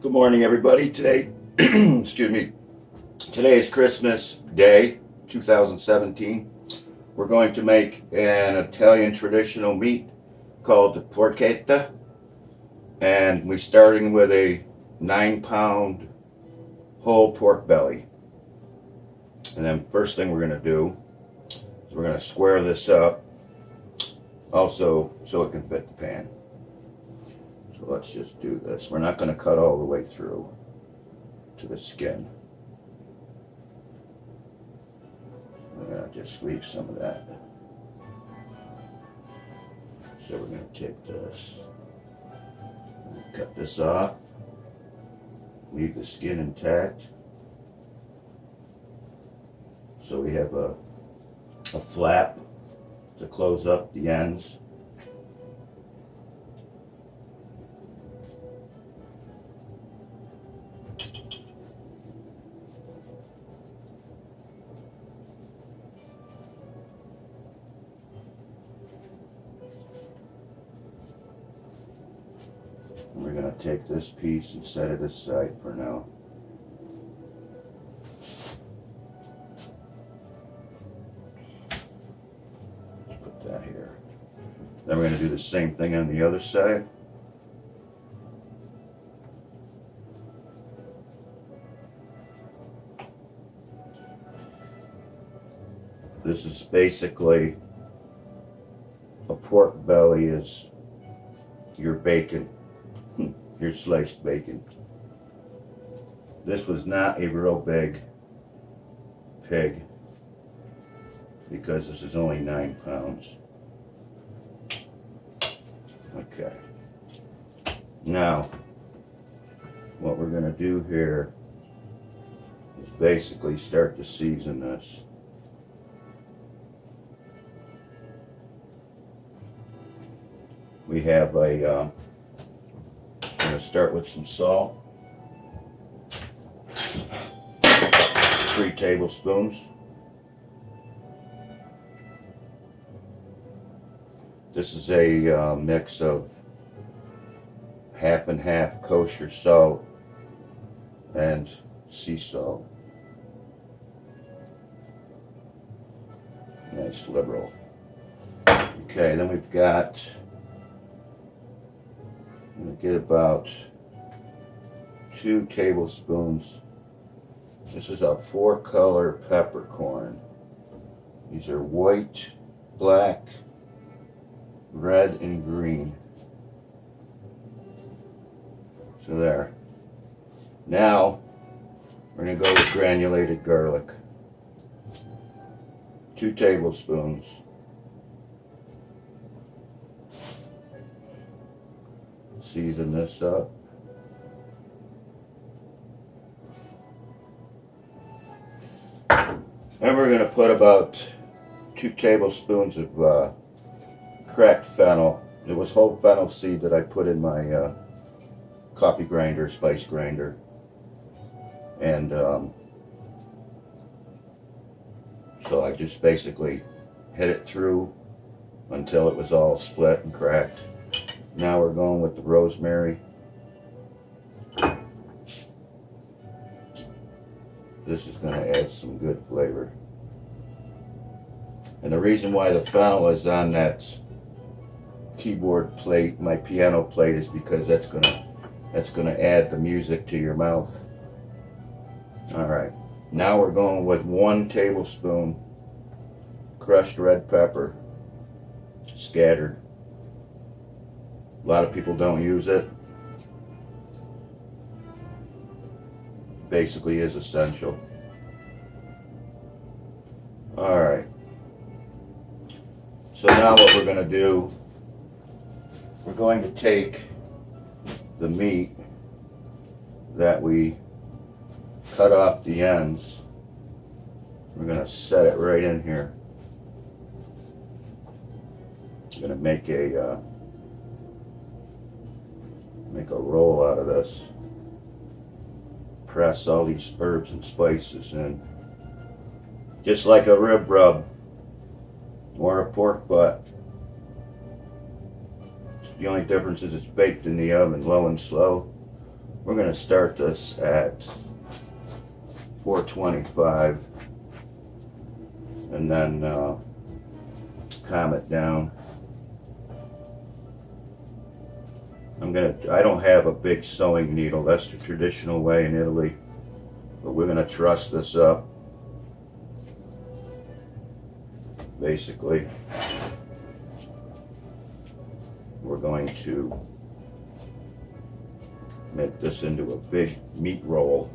Good morning, everybody. Today, excuse me, today is Christmas Day, 2017. We're going to make an Italian traditional meat called the porchetta, and we're starting with a 9-pound whole pork belly. And then first thing we're going to do is we're going to square this up, also so it can fit the pan. So let's just do this. We're not going to cut all the way through to the skin. We're going to just leave some of that. So we're going to take this, cut this off, leave the skin intact. So we have a flap to close up the ends. We're going to take this piece and set it aside for now. Let's put that here. Then we're going to do the same thing on the other side. This is basically a pork belly is your bacon. Your sliced bacon. This was not a real big pig because this is only 9 pounds. Okay. Now, what we're going to do here is basically start to season this. We have a I'm going to start with some salt, 3 tablespoons. This is a mix of half and half kosher salt and sea salt. Nice liberal. Okay, then we've got, I'm going to get about 2 tablespoons. This is a 4-color peppercorn. These are white, black, red, and green. So there. Now, we're going to go with granulated garlic. 2 tablespoons. Season this up. And we're going to put about 2 tablespoons of cracked fennel. It was whole fennel seed that I put in my coffee grinder, spice grinder. And so I just basically hit it through until it was all split and cracked. Now we're going with the rosemary. This is going to add some good flavor. And the reason why the fennel is on that keyboard plate, my piano plate, is because that's going to add the music to your mouth. All right. Now we're going with 1 tablespoon crushed red pepper, scattered. A lot of people don't use it. Basically is essential. Alright. So now what we're going to do, we're going to take the meat that we cut off the ends. We're going to set it right in here. I'm going to make a roll out of this. Press all these herbs and spices in, just like a rib rub or a pork butt. The only difference is it's baked in the oven low and slow. We're going to start this at 425 and then calm it down. I don't have a big sewing needle. That's the traditional way in Italy. But we're going to truss this up. Basically, we're going to make this into a big meat roll.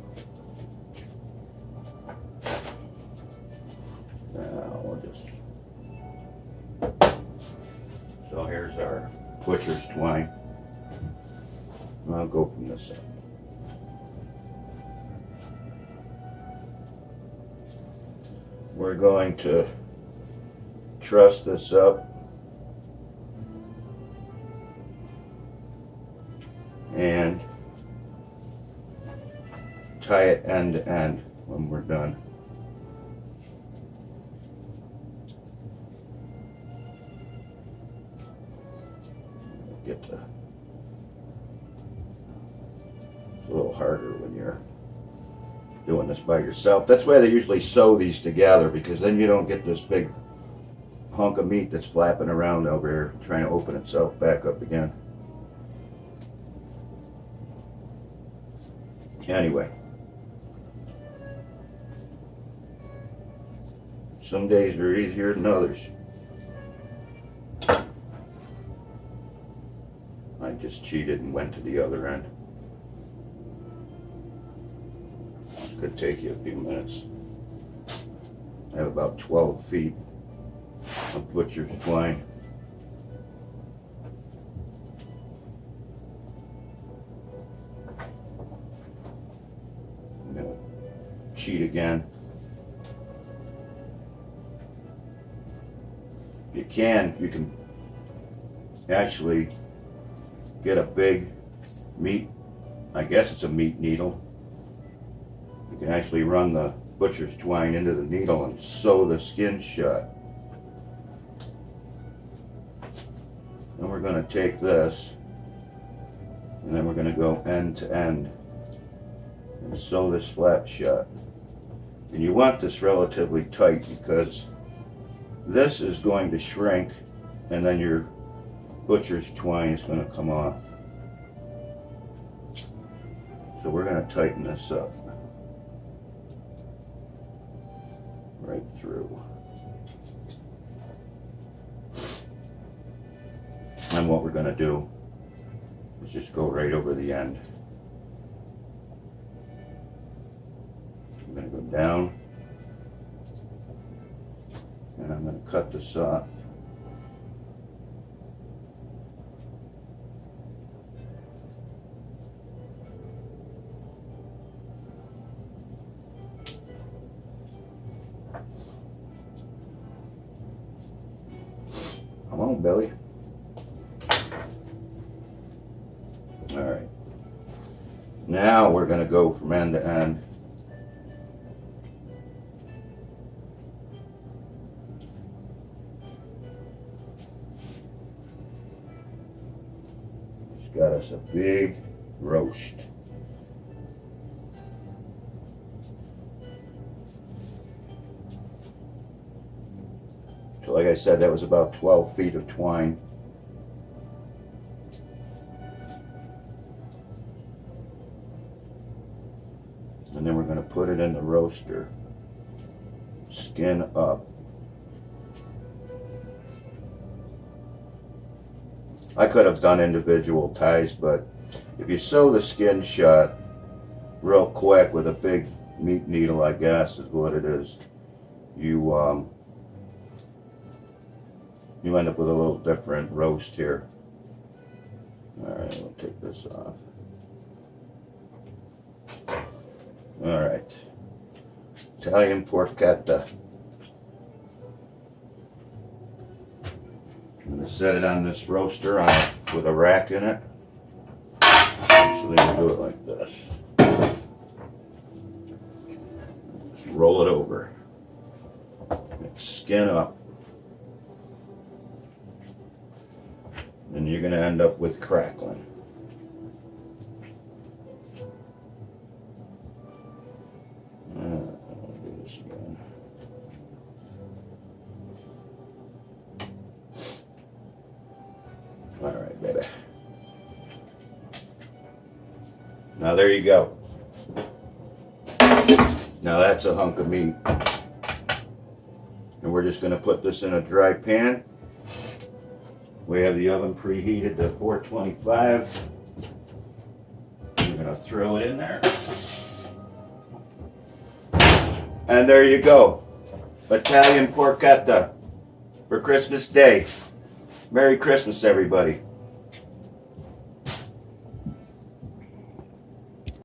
Now we'll just, so here's our butcher's twine. I'll go from this end. We're going to truss this up and tie it end to end when we're done. Get to, it's a little harder when you're doing this by yourself. That's why they usually sew these together, because then you don't get this big hunk of meat that's flapping around over here trying to open itself back up again. Anyway, some days are easier than others. I just cheated and went to the other end. This could take you a few minutes. I have about 12 feet of butcher's twine. I'm going to cheat again. You can actually get a big meat, I guess it's a meat needle. You can actually run the butcher's twine into the needle and sew the skin shut. Then we're going to take this and then we're going to go end to end and sew this flap shut. And you want this relatively tight because this is going to shrink and then your butcher's twine is going to come off. So we're going to tighten this up right through. And what we're going to do is just go right over the end. I'm going to go down and I'm going to cut this off. Come on, Billy. All right. Now we're going to go from end to end. It's got us a big roast. So like I said, that was about 12 feet of twine. And then we're going to put it in the roaster, skin up. I could have done individual ties, but if you sew the skin shut real quick with a big meat needle, I guess is what it is, you end up with a little different roast here. Alright, we'll take this off. Alright, Italian porchetta. I'm going to set it on this roaster with a rack in it. Actually, we'll do it like this. Just roll it over. Skin up. And you're going to end up with crackling. right, baby. Now there you go. Now that's a hunk of meat. And we're just going to put this in a dry pan. We have the oven preheated to 425. I'm going to throw it in there. And there you go. Italian porchetta for Christmas Day. Merry Christmas, everybody.